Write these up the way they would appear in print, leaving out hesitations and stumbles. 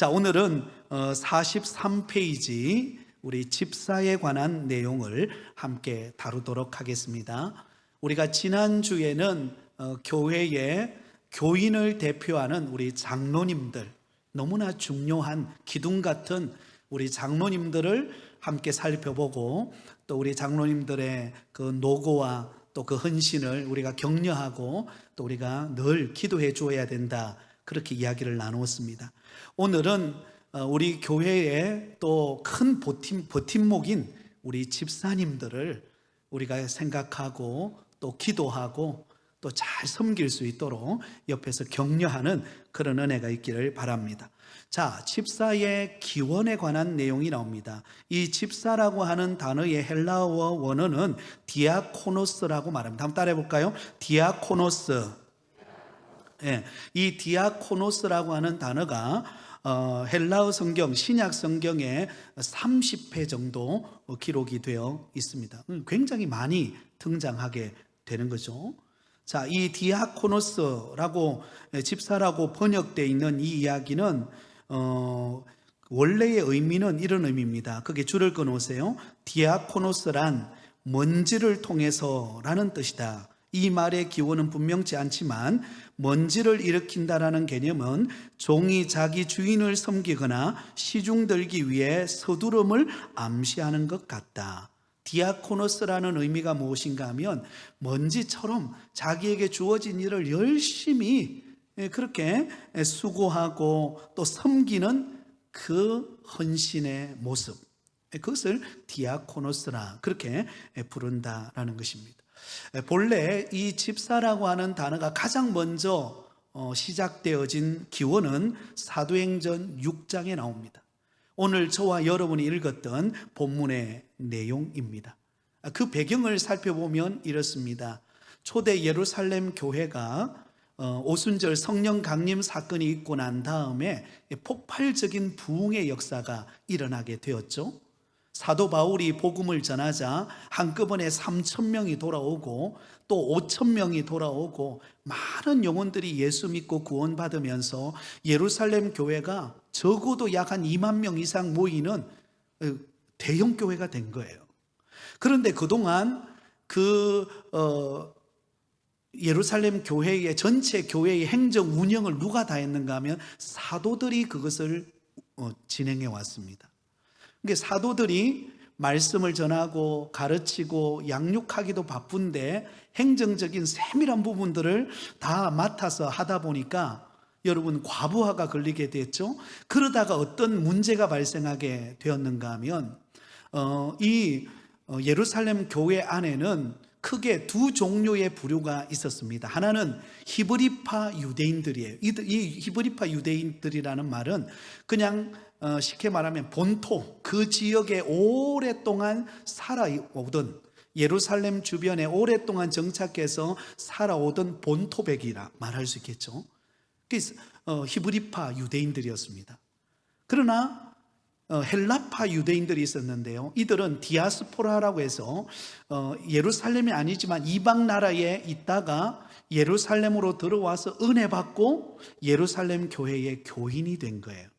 자, 오늘은 43페이지 우리 집사에 관한 내용을 함께 다루도록 하겠습니다. 우리가 지난주에는 교회의 교인을 대표하는 우리 장로님들, 너무나 중요한 기둥 같은 우리 장로님들을 함께 살펴보고, 또 우리 장로님들의 그 노고와 또 그 헌신을 우리가 격려하고 또 우리가 늘 기도해 주어야 된다, 그렇게 이야기를 나누었습니다. 오늘은 우리 교회의 또 큰 버팀목인 우리 집사님들을 우리가 생각하고 또 기도하고 또 잘 섬길 수 있도록 옆에서 격려하는 그런 은혜가 있기를 바랍니다. 자, 집사의 기원에 관한 내용이 나옵니다. 이 집사라고 하는 단어의 헬라어 원어는 디아코노스라고 말합니다. 한번 따라해 볼까요? 디아코노스. 예, 이 디아코노스라고 하는 단어가 헬라어 성경, 신약 성경에 30회 정도 기록이 되어 있습니다. 굉장히 많이 등장하게 되는 거죠. 자, 이 디아코노스라고, 집사라고 번역되어 있는 이 이야기는 원래의 의미는 이런 의미입니다. 그게 줄을 끊으세요. 디아코노스란 먼지를 통해서라는 뜻이다. 이 말의 기원은 분명치 않지만 먼지를 일으킨다라는 개념은 종이 자기 주인을 섬기거나 시중 들기 위해 서두름을 암시하는 것 같다. 디아코노스라는 의미가 무엇인가 하면 먼지처럼 자기에게 주어진 일을 열심히 그렇게 수고하고 또 섬기는 그 헌신의 모습, 그것을 디아코노스라 그렇게 부른다라는 것입니다. 본래 이 집사라고 하는 단어가 가장 먼저 시작되어진 기원은 사도행전 6장에 나옵니다. 오늘 저와 여러분이 읽었던 본문의 내용입니다. 그 배경을 살펴보면 이렇습니다. 초대 예루살렘 교회가 오순절 성령 강림 사건이 있고 난 다음에 폭발적인 부흥의 역사가 일어나게 되었죠. 사도 바울이 복음을 전하자 한꺼번에 3,000명이 돌아오고 또 5,000명이 돌아오고 많은 영혼들이 예수 믿고 구원받으면서 예루살렘 교회가 적어도 약 한 2만 명 이상 모이는 대형 교회가 된 거예요. 그런데 그동안 예루살렘 교회의 전체 교회의 행정 운영을 누가 다 했는가 하면 사도들이 그것을 진행해 왔습니다. 그러니까 사도들이 말씀을 전하고 가르치고 양육하기도 바쁜데 행정적인 세밀한 부분들을 다 맡아서 하다 보니까 여러분 과부하가 걸리게 됐죠. 그러다가 어떤 문제가 발생하게 되었는가 하면 이 예루살렘 교회 안에는 크게 두 종류의 부류가 있었습니다. 하나는 히브리파 유대인들이에요. 이 히브리파 유대인들이라는 말은 그냥 쉽게 말하면 본토, 그 지역에 오랫동안 살아오던, 예루살렘 주변에 오랫동안 정착해서 살아오던 본토백이라 말할 수 있겠죠. 그래서 히브리파 유대인들이었습니다. 그러나 헬라파 유대인들이 있었는데요, 이들은 디아스포라라고 해서 예루살렘이 아니지만 이방 나라에 있다가 예루살렘으로 들어와서 은혜 받고 예루살렘 교회의 교인이 된 거예요.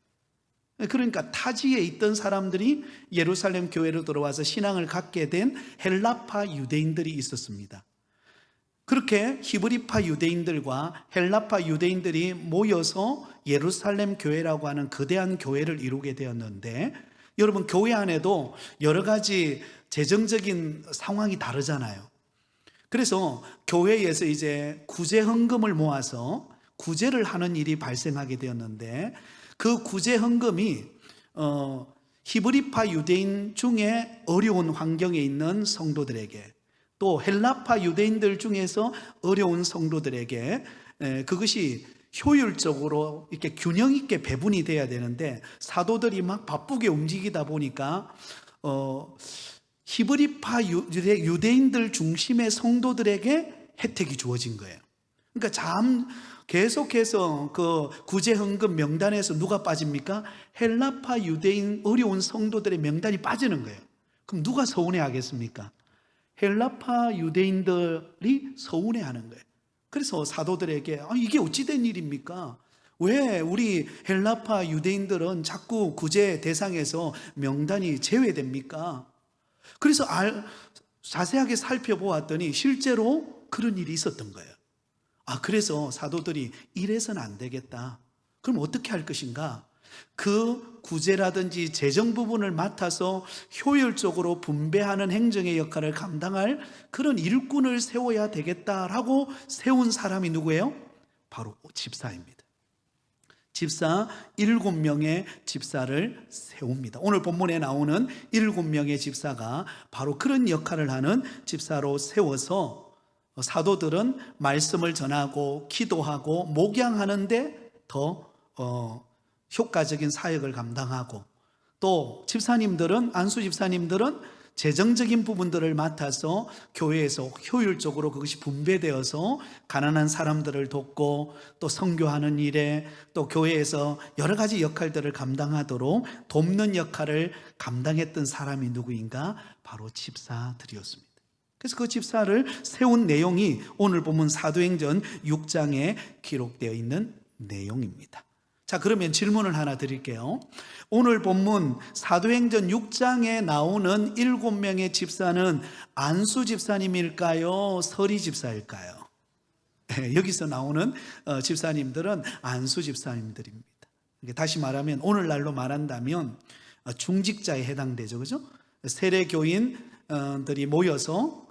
그러니까 타지에 있던 사람들이 예루살렘 교회로 들어와서 신앙을 갖게 된 헬라파 유대인들이 있었습니다. 그렇게 히브리파 유대인들과 헬라파 유대인들이 모여서 예루살렘 교회라고 하는 거대한 교회를 이루게 되었는데, 여러분 교회 안에도 여러 가지 재정적인 상황이 다르잖아요. 그래서 교회에서 이제 구제 헌금을 모아서 구제를 하는 일이 발생하게 되었는데, 그 구제 헌금이 히브리파 유대인 중에 어려운 환경에 있는 성도들에게, 또 헬라파 유대인들 중에서 어려운 성도들에게 그것이 효율적으로 이렇게 균형 있게 배분이 돼야 되는데, 사도들이 막 바쁘게 움직이다 보니까 히브리파 유대인들 중심의 성도들에게 혜택이 주어진 거예요. 그러니까 계속해서 그 구제 헌금 명단에서 누가 빠집니까? 헬라파 유대인 어려운 성도들의 명단이 빠지는 거예요. 그럼 누가 서운해 하겠습니까? 헬라파 유대인들이 서운해 하는 거예요. 그래서 사도들에게 이게 어찌된 일입니까? 왜 우리 헬라파 유대인들은 자꾸 구제 대상에서 명단이 제외됩니까? 그래서 자세하게 살펴보았더니 실제로 그런 일이 있었던 거예요. 그래서 사도들이 이래서는 안 되겠다. 그럼 어떻게 할 것인가? 그 구제라든지 재정 부분을 맡아서 효율적으로 분배하는 행정의 역할을 감당할 그런 일꾼을 세워야 되겠다라고 세운 사람이 누구예요? 바로 집사입니다. 집사 7명의 집사를 세웁니다. 오늘 본문에 나오는 7명의 집사가 바로 그런 역할을 하는 집사로 세워서 사도들은 말씀을 전하고 기도하고 목양하는데 더 효과적인 사역을 감당하고, 또 집사님들은, 안수 집사님들은 재정적인 부분들을 맡아서 교회에서 효율적으로 그것이 분배되어서 가난한 사람들을 돕고 또 선교하는 일에, 또 교회에서 여러 가지 역할들을 감당하도록 돕는 역할을 감당했던 사람이 누구인가? 바로 집사들이었습니다. 그래서 그 집사를 세운 내용이 오늘 보면 사도행전 6장에 기록되어 있는 내용입니다. 자, 그러면 질문을 하나 드릴게요. 오늘 본문 사도행전 6장에 나오는 7명의 집사는 안수 집사님일까요? 서리 집사일까요? 여기서 나오는 집사님들은 안수 집사님들입니다. 다시 말하면, 오늘날로 말한다면 중직자에 해당되죠. 그죠? 세례교인들이 모여서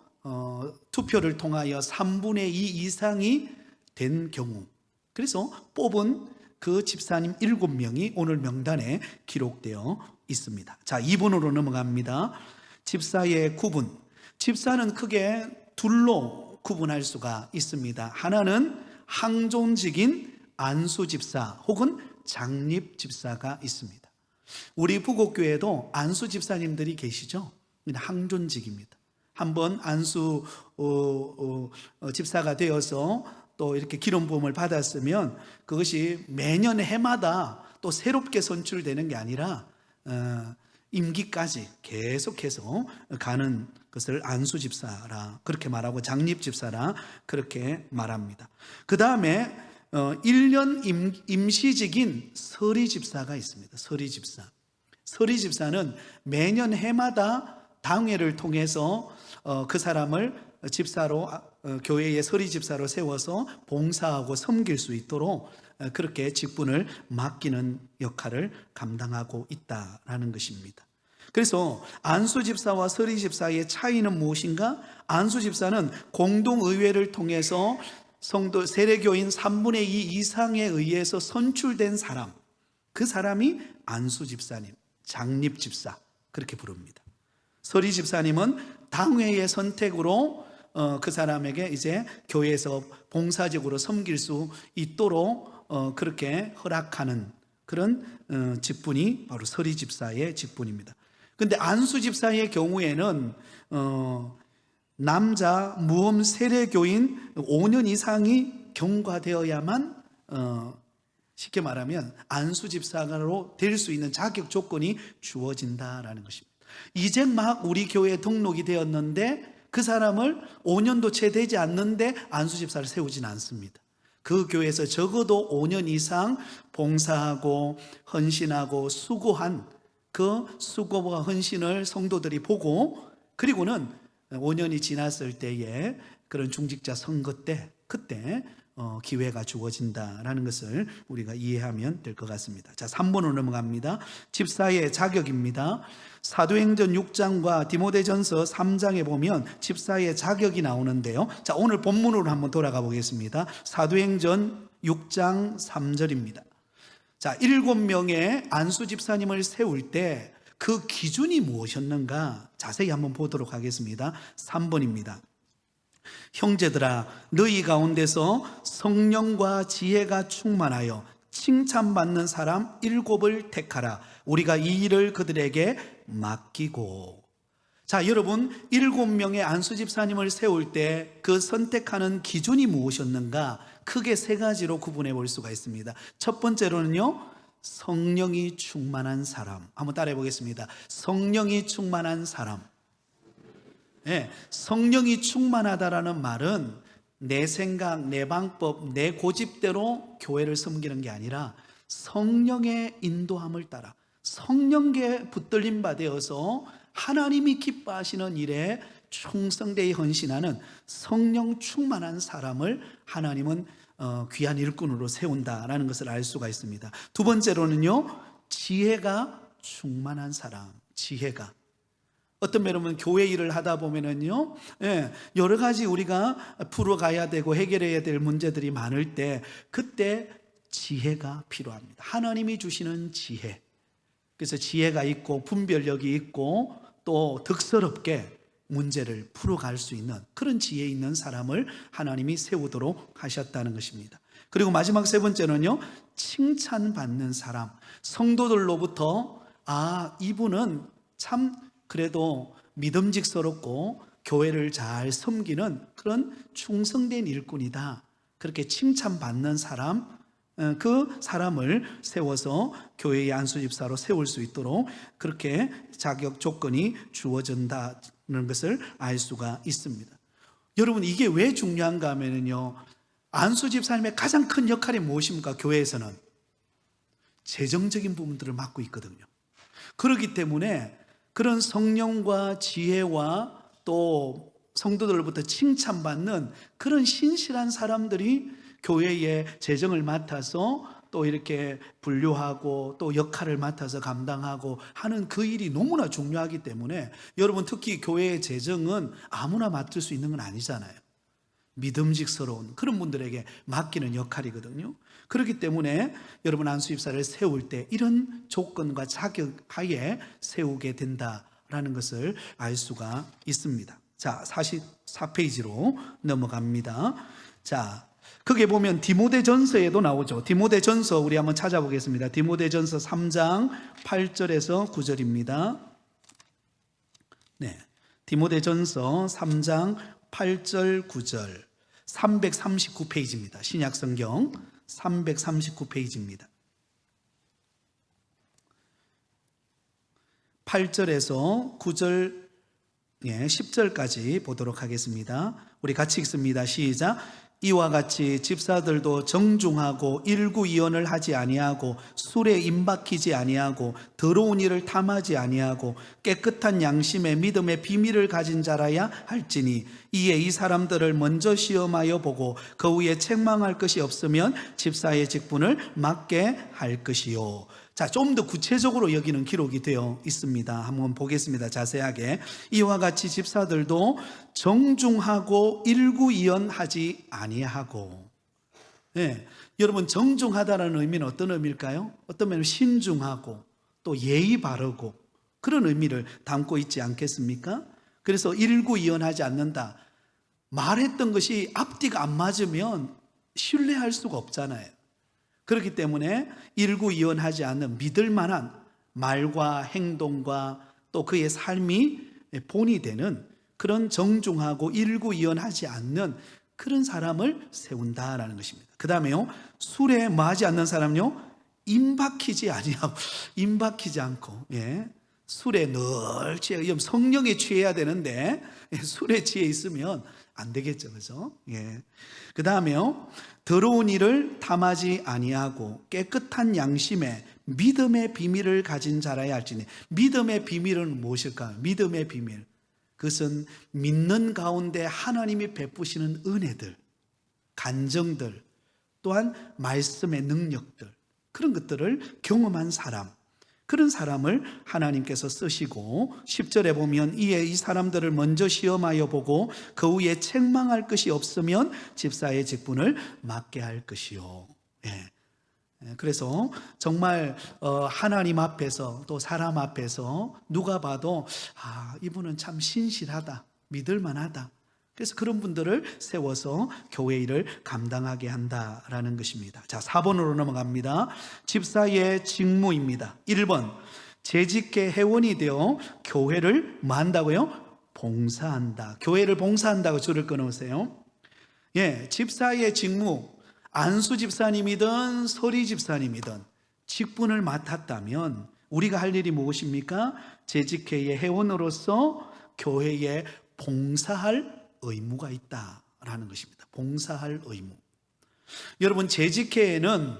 투표를 통하여 3분의 2 이상이 된 경우, 그래서 뽑은 그 집사님 7명이 오늘 명단에 기록되어 있습니다. 자, 2번으로 넘어갑니다. 집사의 구분. 집사는 크게 둘로 구분할 수가 있습니다. 하나는 항존직인 안수집사 혹은 장립집사가 있습니다. 우리 부곡교회도 안수집사님들이 계시죠? 항존직입니다. 한번 안수 집사가 되어서 또 이렇게 기름 부음을 받았으면 그것이 매년 해마다 또 새롭게 선출되는 게 아니라 임기까지 계속해서 가는 것을 안수집사라 그렇게 말하고, 장립집사라 그렇게 말합니다. 그 다음에 1년 임시직인 서리집사가 있습니다. 서리집사. 서리집사는 매년 해마다 당회를 통해서 그 사람을 집사로, 교회의 서리집사로 세워서 봉사하고 섬길 수 있도록 그렇게 직분을 맡기는 역할을 감당하고 있다라는 것입니다. 그래서 안수집사와 서리집사의 차이는 무엇인가? 안수집사는 공동의회를 통해서 성도 세례교인 3분의 2 이상에 의해서 선출된 사람, 그 사람이 안수집사님, 장립집사 그렇게 부릅니다. 서리집사님은 당회의 선택으로 그 사람에게 이제 교회에서 봉사적으로 섬길 수 있도록 그렇게 허락하는 그런 직분이 바로 서리집사의 직분입니다. 그런데 안수집사의 경우에는 남자 무험 세례교인 5년 이상이 경과되어야만 쉽게 말하면 안수집사로 될 수 있는 자격 조건이 주어진다라는 것입니다. 이제 막 우리 교회에 등록이 되었는데 그 사람을 5년도 채 되지 않는데 안수집사를 세우진 않습니다. 그 교회에서 적어도 5년 이상 봉사하고 헌신하고 수고한 그 수고와 헌신을 성도들이 보고, 그리고는 5년이 지났을 때에 그런 중직자 선거 때 그때 기회가 주어진다라는 것을 우리가 이해하면 될 것 같습니다. 자, 3번으로 넘어갑니다. 집사의 자격입니다. 사도행전 6장과 디모데전서 3장에 보면 집사의 자격이 나오는데요. 자, 오늘 본문으로 한번 돌아가 보겠습니다. 사도행전 6장 3절입니다. 자, 7명의 안수 집사님을 세울 때 그 기준이 무엇이었는가 자세히 한번 보도록 하겠습니다. 3번입니다. 형제들아, 너희 가운데서 성령과 지혜가 충만하여 칭찬받는 사람 7을 택하라. 우리가 이 일을 그들에게 맡기고. 자, 여러분, 7명의 안수 집사님을 세울 때 그 선택하는 기준이 무엇이었는가? 크게 3가지로 구분해 볼 수가 있습니다. 첫 번째로는요, 성령이 충만한 사람. 한번 따라해 보겠습니다. 성령이 충만한 사람. 네, 성령이 충만하다라는 말은 내 생각, 내 방법, 내 고집대로 교회를 섬기는 게 아니라 성령의 인도함을 따라 성령께 붙들림 받아서 하나님이 기뻐하시는 일에 충성되이 헌신하는 성령 충만한 사람을 하나님은 귀한 일꾼으로 세운다라는 것을 알 수가 있습니다. 두 번째로는요, 지혜가 충만한 사람. 지혜가 어떤 면은 교회 일을 하다 보면은요, 여러 가지 우리가 풀어가야 되고 해결해야 될 문제들이 많을 때 그때 지혜가 필요합니다. 하나님이 주시는 지혜. 그래서 지혜가 있고 분별력이 있고 또 득스럽게 문제를 풀어갈 수 있는 그런 지혜 있는 사람을 하나님이 세우도록 하셨다는 것입니다. 그리고 마지막 세 번째는요, 칭찬받는 사람. 성도들로부터 이분은 참 그래도 믿음직스럽고 교회를 잘 섬기는 그런 충성된 일꾼이다, 그렇게 칭찬받는 사람, 그 사람을 세워서 교회의 안수집사로 세울 수 있도록 그렇게 자격 조건이 주어진다는 것을 알 수가 있습니다. 여러분, 이게 왜 중요한가 하면요, 안수집사님의 가장 큰 역할이 무엇입니까? 교회에서는 재정적인 부분들을 맡고 있거든요. 그렇기 때문에 그런 성령과 지혜와 또 성도들로부터 칭찬받는 그런 신실한 사람들이 교회의 재정을 맡아서 또 이렇게 분류하고 또 역할을 맡아서 감당하고 하는 그 일이 너무나 중요하기 때문에 여러분, 특히 교회의 재정은 아무나 맡을 수 있는 건 아니잖아요. 믿음직스러운 그런 분들에게 맡기는 역할이거든요. 그렇기 때문에 여러분, 안수집사를 세울 때 이런 조건과 자격 하에 세우게 된다라는 것을 알 수가 있습니다. 자, 44페이지로 넘어갑니다. 자, 거기에 보면 디모데전서에도 나오죠. 디모데전서 우리 한번 찾아보겠습니다. 디모데전서 3장 8절에서 9절입니다. 네, 디모데전서 3장 8절 9절 339페이지입니다. 신약성경 339페이지입니다. 8절에서 9절 10절까지 보도록 하겠습니다. 우리 같이 읽습니다. 시작. 이와 같이 집사들도 정중하고 일구이언을 하지 아니하고 술에 임박히지 아니하고 더러운 일을 탐하지 아니하고 깨끗한 양심의 믿음의 비밀을 가진 자라야 할지니 이에 이 사람들을 먼저 시험하여 보고 그 후에 책망할 것이 없으면 집사의 직분을 맡게 할 것이요. 자, 좀 더 구체적으로 여기는 기록이 되어 있습니다. 한번 보겠습니다. 자세하게. 이와 같이 집사들도 정중하고 일구이언하지 아니하고. 네, 여러분, 정중하다는 의미는 어떤 의미일까요? 어떤 면은 신중하고 또 예의 바르고 그런 의미를 담고 있지 않겠습니까? 그래서 일구이언하지 않는다. 말했던 것이 앞뒤가 안 맞으면 신뢰할 수가 없잖아요. 그렇기 때문에 일구이언하지 않는 믿을 만한 말과 행동과 또 그의 삶이 본이 되는 그런 정중하고 일구이언하지 않는 그런 사람을 세운다라는 것입니다. 그 다음에요, 술에 마지 않는 사람요, 임박히지 아니하고, 임박히지 않고, 술에 늘 취해, 성령에 취해야 되는데 술에 취해 있으면 안 되겠죠, 그죠? 그 다음에요, 더러운 일을 탐하지 아니하고 깨끗한 양심에 믿음의 비밀을 가진 자라야 할지니. 믿음의 비밀은 무엇일까요? 믿음의 비밀, 그것은 믿는 가운데 하나님이 베푸시는 은혜들, 간정들, 또한 말씀의 능력들, 그런 것들을 경험한 사람, 그런 사람을 하나님께서 쓰시고 10절에 보면 이에 이 사람들을 먼저 시험하여 보고 그 후에 책망할 것이 없으면 집사의 직분을 맡게 할 것이요. 그래서 정말 하나님 앞에서 또 사람 앞에서 누가 봐도 이분은 참 신실하다, 믿을만하다, 그래서 그런 분들을 세워서 교회 일을 감당하게 한다라는 것입니다. 자, 4번으로 넘어갑니다. 집사의 직무입니다. 1번, 재직계 회원이 되어 교회를 뭐 한다고요? 봉사한다. 교회를 봉사한다고 줄을 끊으세요. 집사의 직무, 안수 집사님이든 서리 집사님이든 직분을 맡았다면 우리가 할 일이 무엇입니까? 재직회의 회원으로서 교회에 봉사할 의무가 있다 봉사라는 것입니다. 봉사할 의무. 여러분, 재직회에는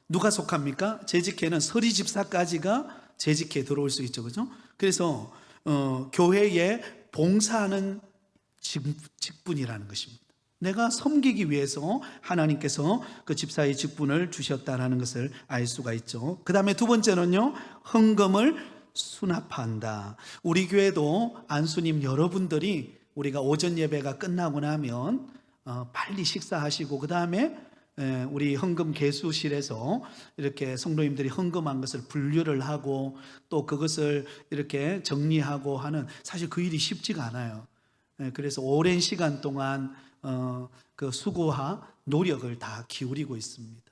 누가 속합니까? 재직회는 서리 집사까지가 재직회에 들어올 수 있죠, 그죠? 그래서 교회에 봉사하는 직분이라는 것입니다. 내가 섬기기 위해서 하나님께서 그 집사의 직분을 주셨다는 것을 알 수가 있죠. 그 다음에 두 번째는요, 헌금을 수납한다. 우리 교회도 안수님 여러분들이 우리가 오전 예배가 끝나고 나면 빨리 식사하시고 그 다음에 우리 헌금 계수실에서 이렇게 성도님들이 헌금한 것을 분류를 하고 또 그것을 이렇게 정리하고 하는, 사실 그 일이 쉽지가 않아요. 그래서 오랜 시간 동안 그 수고와 노력을 다 기울이고 있습니다.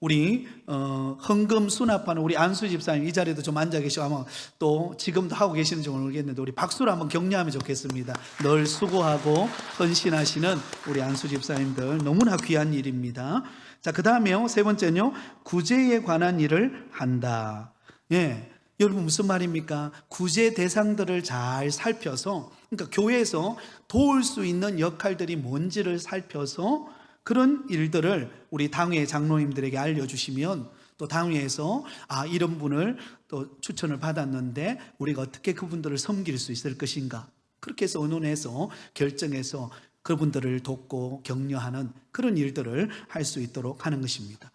우리 헌금 수납하는 우리 안수 집사님 이 자리에도 좀 앉아 계시고 아마 또 지금도 하고 계시는지 모르겠는데 우리 박수로 한번 격려하면 좋겠습니다. 늘 수고하고 헌신하시는 우리 안수 집사님들 너무나 귀한 일입니다. 자, 그 다음에요, 세 번째는요, 구제에 관한 일을 한다. 예, 여러분 무슨 말입니까? 구제 대상들을 잘 살펴서, 그러니까 교회에서 도울 수 있는 역할들이 뭔지를 살펴서 그런 일들을 우리 당회 장로님들에게 알려주시면 또 당회에서 이런 분을 또 추천을 받았는데 우리가 어떻게 그분들을 섬길 수 있을 것인가, 그렇게 해서 의논해서 결정해서 그분들을 돕고 격려하는 그런 일들을 할 수 있도록 하는 것입니다.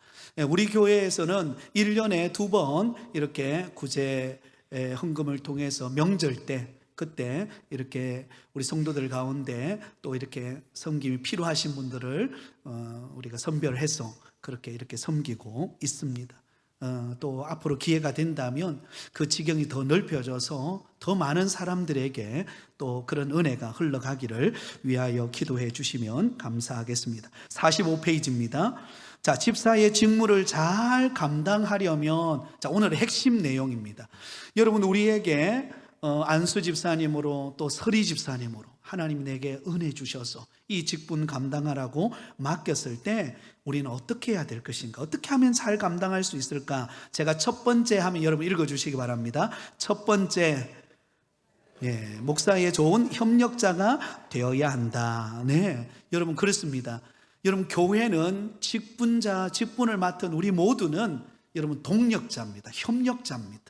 우리 교회에서는 1년에 2번 이렇게 구제 헌금을 통해서 명절 때 그때 이렇게 우리 성도들 가운데 또 이렇게 섬김이 필요하신 분들을 우리가 선별해서 그렇게 이렇게 섬기고 있습니다. 또 앞으로 기회가 된다면 그 지경이 더 넓혀져서 더 많은 사람들에게 또 그런 은혜가 흘러가기를 위하여 기도해 주시면 감사하겠습니다. 45페이지입니다. 자, 집사의 직무를 잘 감당하려면, 자, 오늘의 핵심 내용입니다. 여러분, 우리에게 안수 집사님으로 또 서리 집사님으로 하나님이 내게 은혜 주셔서 이 직분 감당하라고 맡겼을 때 우리는 어떻게 해야 될 것인가, 어떻게 하면 잘 감당할 수 있을까? 제가 첫 번째 하면 여러분 읽어주시기 바랍니다. 첫 번째, 목사의 좋은 협력자가 되어야 한다. 네, 여러분 그렇습니다. 여러분, 교회는 직분을 맡은 우리 모두는 여러분 동력자입니다. 협력자입니다.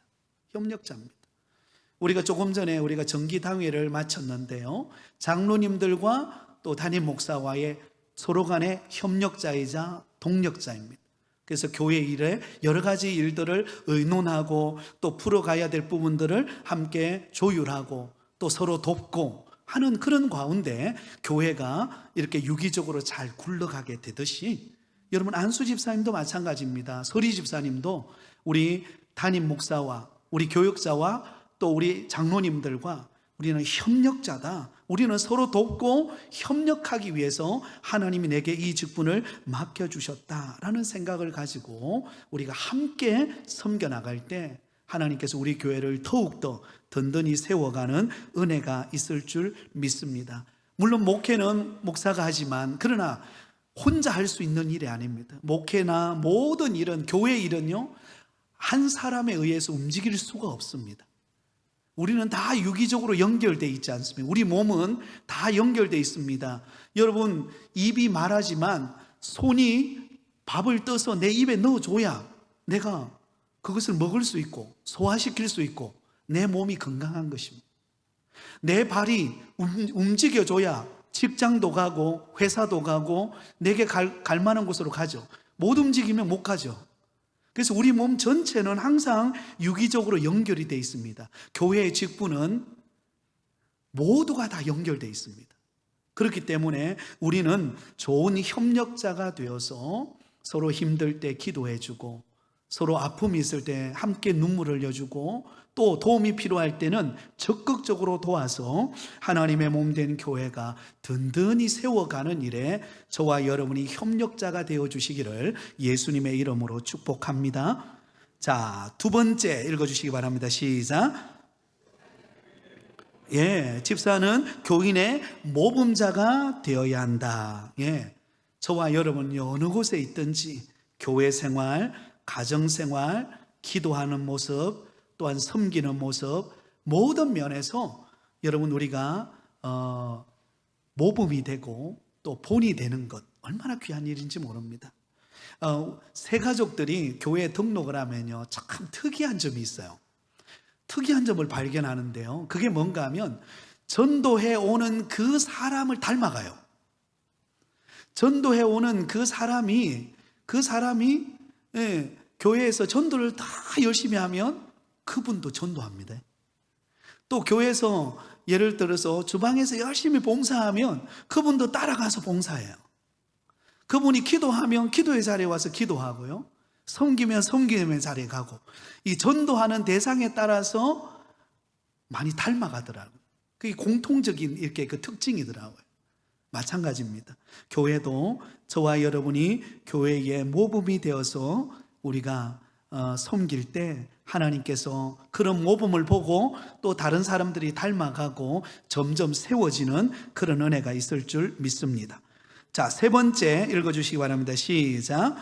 우리가 조금 전에 우리가 정기당회를 마쳤는데요, 장로님들과 또 담임 목사와의 서로 간의 협력자이자 동력자입니다. 그래서 교회 일에 여러 가지 일들을 의논하고 또 풀어가야 될 부분들을 함께 조율하고 또 서로 돕고 하는 그런 가운데 교회가 이렇게 유기적으로 잘 굴러가게 되듯이 여러분, 안수 집사님도 마찬가지입니다. 서리 집사님도 우리 담임 목사와 우리 교역자와 또 우리 장로님들과 우리는 협력자다. 우리는 서로 돕고 협력하기 위해서 하나님이 내게 이 직분을 맡겨주셨다라는 생각을 가지고 우리가 함께 섬겨나갈 때 하나님께서 우리 교회를 더욱더 든든히 세워가는 은혜가 있을 줄 믿습니다. 물론 목회는 목사가 하지만 그러나 혼자 할 수 있는 일이 아닙니다. 목회나 모든 일은, 교회 일은요, 한 사람에 의해서 움직일 수가 없습니다. 우리는 다 유기적으로 연결되어 있지 않습니까? 우리 몸은 다 연결되어 있습니다. 여러분, 입이 말하지만 손이 밥을 떠서 내 입에 넣어줘야 내가 그것을 먹을 수 있고 소화시킬 수 있고 내 몸이 건강한 것입니다. 내 발이 움직여줘야 직장도 가고 회사도 가고 내게 갈 만한 곳으로 가죠. 못 움직이면 못 가죠. 그래서 우리 몸 전체는 항상 유기적으로 연결이 되어 있습니다. 교회의 직분은 모두가 다 연결되어 있습니다. 그렇기 때문에 우리는 좋은 협력자가 되어서 서로 힘들 때 기도해주고 서로 아픔이 있을 때 함께 눈물을 흘려주고 또 도움이 필요할 때는 적극적으로 도와서 하나님의 몸 된 교회가 든든히 세워가는 일에 저와 여러분이 협력자가 되어주시기를 예수님의 이름으로 축복합니다. 자, 두 번째 읽어주시기 바랍니다. 시작. 집사는 교인의 모범자가 되어야 한다. 저와 여러분이 어느 곳에 있든지 교회 생활, 가정 생활, 기도하는 모습, 또한 섬기는 모습, 모든 면에서 여러분 우리가 모범이 되고 또 본이 되는 것, 얼마나 귀한 일인지 모릅니다. 새 가족들이 교회에 등록을 하면요, 참 특이한 점이 있어요. 특이한 점을 발견하는데요, 그게 뭔가 하면 전도해 오는 그 사람을 닮아가요. 전도해 오는 그 사람이 교회에서 전도를 다 열심히 하면 그분도 전도합니다. 또 교회에서 예를 들어서 주방에서 열심히 봉사하면 그분도 따라가서 봉사해요. 그분이 기도하면 기도의 자리에 와서 기도하고요, 섬기면 섬김의 자리에 가고, 이 전도하는 대상에 따라서 많이 닮아가더라고요. 그게 공통적인 이렇게 그 특징이더라고요. 마찬가지입니다. 교회도 저와 여러분이 교회의 모범이 되어서 우리가 섬길 때 하나님께서 그런 모범을 보고 또 다른 사람들이 닮아가고 점점 세워지는 그런 은혜가 있을 줄 믿습니다. 자, 세 번째 읽어주시기 바랍니다. 시작.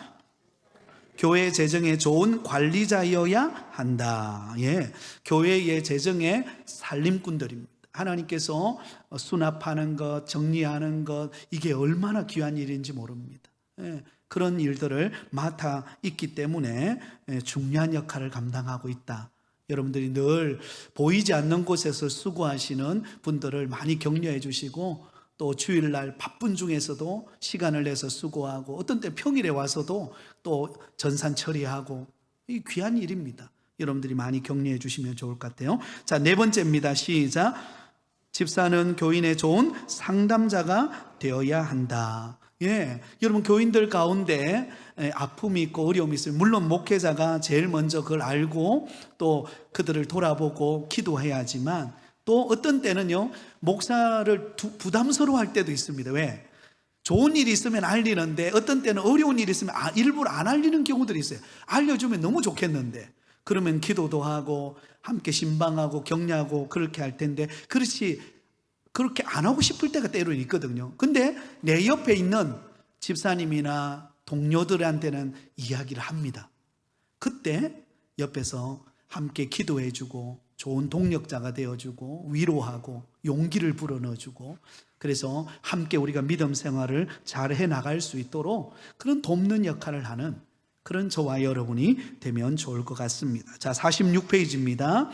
교회 재정에 좋은 관리자여야 한다. 예, 교회의 재정의 살림꾼들입니다. 하나님께서 수납하는 것, 정리하는 것, 이게 얼마나 귀한 일인지 모릅니다. 예, 그런 일들을 맡아 있기 때문에 중요한 역할을 감당하고 있다. 여러분들이 늘 보이지 않는 곳에서 수고하시는 분들을 많이 격려해 주시고, 또 주일날 바쁜 중에서도 시간을 내서 수고하고, 어떤 때 평일에 와서도 또 전산 처리하고, 이 귀한 일입니다. 여러분들이 많이 격려해 주시면 좋을 것 같아요. 자, 네 번째입니다. 시작. 집사는 교인의 좋은 상담자가 되어야 한다. 예, 여러분 교인들 가운데 아픔이 있고 어려움이 있어요. 물론 목회자가 제일 먼저 그걸 알고 또 그들을 돌아보고 기도해야지만, 또 어떤 때는요, 목사를 부담스러워할 때도 있습니다. 왜? 좋은 일이 있으면 알리는데 어떤 때는 어려운 일이 있으면 일부러 안 알리는 경우들이 있어요. 알려주면 너무 좋겠는데, 그러면 기도도 하고 함께 신방하고 격려하고 그렇게 할 텐데, 그렇게 안 하고 싶을 때가 때로는 있거든요. 근데 내 옆에 있는 집사님이나 동료들한테는 이야기를 합니다. 그때 옆에서 함께 기도해주고 좋은 동력자가 되어주고 위로하고 용기를 불어넣어주고, 그래서 함께 우리가 믿음 생활을 잘 해나갈 수 있도록 그런 돕는 역할을 하는 그런 저와 여러분이 되면 좋을 것 같습니다. 자, 46페이지입니다.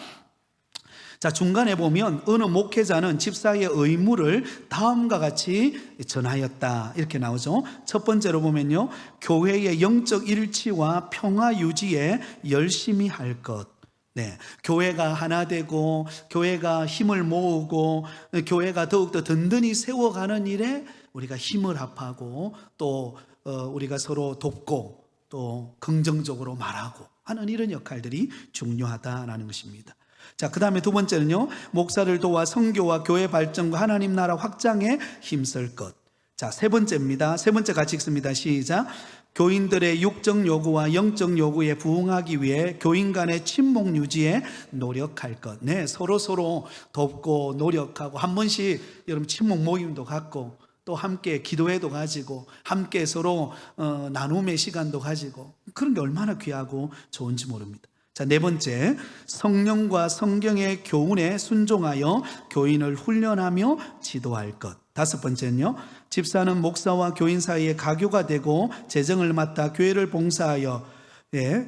자, 중간에 보면 어느 목회자는 집사의 의무를 다음과 같이 전하였다, 이렇게 나오죠. 첫 번째로 보면요, 교회의 영적 일치와 평화 유지에 열심히 할 것. 네, 교회가 하나 되고 교회가 힘을 모으고 교회가 더욱더 든든히 세워가는 일에 우리가 힘을 합하고 또 우리가 서로 돕고 또 긍정적으로 말하고 하는 이런 역할들이 중요하다라는 것입니다. 자, 그 다음에 두 번째는요, 목사를 도와 선교와 교회 발전과 하나님 나라 확장에 힘쓸 것. 자, 세 번째입니다. 세 번째 같이 읽습니다. 시작. 교인들의 육적 요구와 영적 요구에 부응하기 위해 교인 간의 친목 유지에 노력할 것. 네, 서로 돕고 노력하고, 한 번씩 여러분 친목 모임도 갖고 또 함께 기도회도 가지고 함께 서로 나눔의 시간도 가지고, 그런 게 얼마나 귀하고 좋은지 모릅니다. 자, 네 번째, 성령과 성경의 교훈에 순종하여 교인을 훈련하며 지도할 것. 다섯 번째는요, 집사는 목사와 교인 사이에 가교가 되고 재정을 맡아 교회를 봉사하여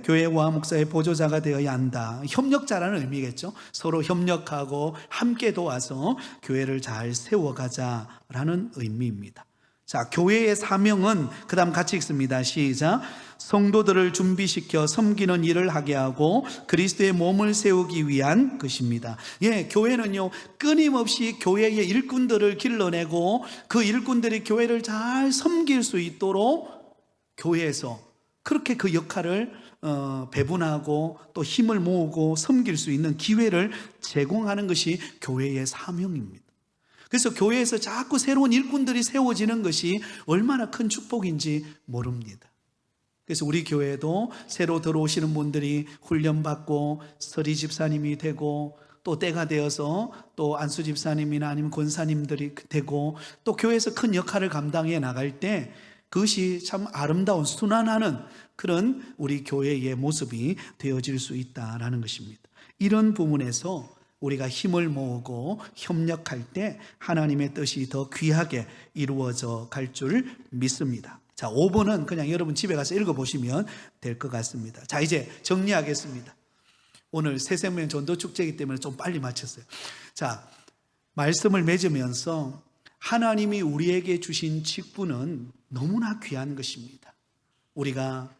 교회와 목사의 보조자가 되어야 한다. 협력자라는 의미겠죠. 서로 협력하고 함께 도와서 교회를 잘 세워가자라는 의미입니다. 자, 교회의 사명은 그 다음 같이 읽습니다. 시작. 성도들을 준비시켜 섬기는 일을 하게 하고 그리스도의 몸을 세우기 위한 것입니다. 예, 교회는요, 끊임없이 교회의 일꾼들을 길러내고 그 일꾼들이 교회를 잘 섬길 수 있도록 교회에서 그렇게 그 역할을 배분하고 또 힘을 모으고 섬길 수 있는 기회를 제공하는 것이 교회의 사명입니다. 그래서 교회에서 자꾸 새로운 일꾼들이 세워지는 것이 얼마나 큰 축복인지 모릅니다. 그래서 우리 교회도 새로 들어오시는 분들이 훈련받고 서리 집사님이 되고, 또 때가 되어서 또 안수 집사님이나 아니면 권사님들이 되고, 또 교회에서 큰 역할을 감당해 나갈 때 그것이 참 아름다운 순환하는 그런 우리 교회의 모습이 되어질 수 있다라는 것입니다. 이런 부분에서 우리가 힘을 모으고 협력할 때 하나님의 뜻이 더 귀하게 이루어져 갈 줄 믿습니다. 자, 5번은 그냥 여러분 집에 가서 읽어보시면 될 것 같습니다. 자, 이제 정리하겠습니다. 오늘 새생명 전도축제이기 때문에 좀 빨리 마쳤어요. 자, 말씀을 맺으면서 하나님이 우리에게 주신 직분은 너무나 귀한 것입니다. 우리가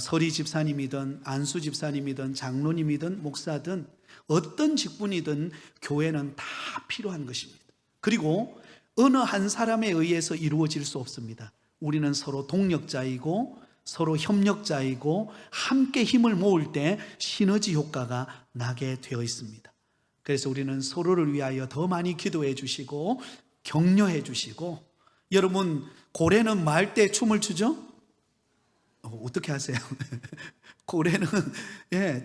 서리 집사님이든 안수 집사님이든 장로님이든 목사든 어떤 직분이든 교회는 다 필요한 것입니다. 그리고 어느 한 사람에 의해서 이루어질 수 없습니다. 우리는 서로 동력자이고 서로 협력자이고 함께 힘을 모을 때 시너지 효과가 나게 되어 있습니다. 그래서 우리는 서로를 위하여 더 많이 기도해 주시고 격려해 주시고, 여러분 고래는 말 때 춤을 추죠? 어떻게 하세요? 고래는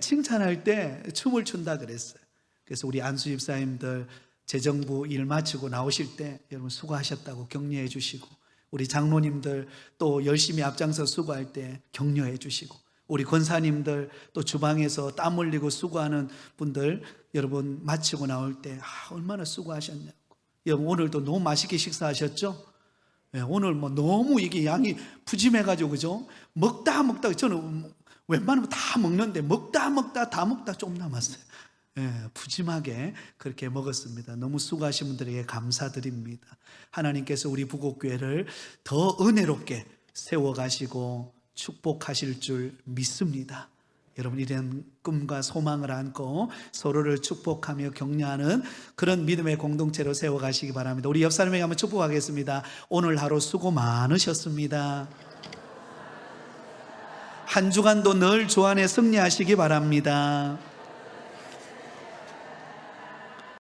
칭찬할 때 춤을 춘다 그랬어요. 그래서 우리 안수 집사님들 재정부 일 마치고 나오실 때 여러분 수고하셨다고 격려해 주시고, 우리 장로님들 또 열심히 앞장서 수고할 때 격려해 주시고, 우리 권사님들 또 주방에서 땀 흘리고 수고하는 분들 여러분 마치고 나올 때 얼마나 수고하셨냐고. 여러분 오늘도 너무 맛있게 식사하셨죠? 오늘 뭐 너무 이게 양이 푸짐해가지고, 그죠? 먹다 저는 웬만하면 다 먹는데 먹다 다 먹다 좀 남았어요. 푸짐하게 그렇게 먹었습니다. 너무 수고하신 분들에게 감사드립니다. 하나님께서 우리 부곡교회를 더 은혜롭게 세워가시고 축복하실 줄 믿습니다. 여러분 이런 꿈과 소망을 안고 서로를 축복하며 격려하는 그런 믿음의 공동체로 세워가시기 바랍니다. 우리 옆 사람에게 한번 축복하겠습니다. 오늘 하루 수고 많으셨습니다. 한 주간도 늘 주 안에 승리하시기 바랍니다.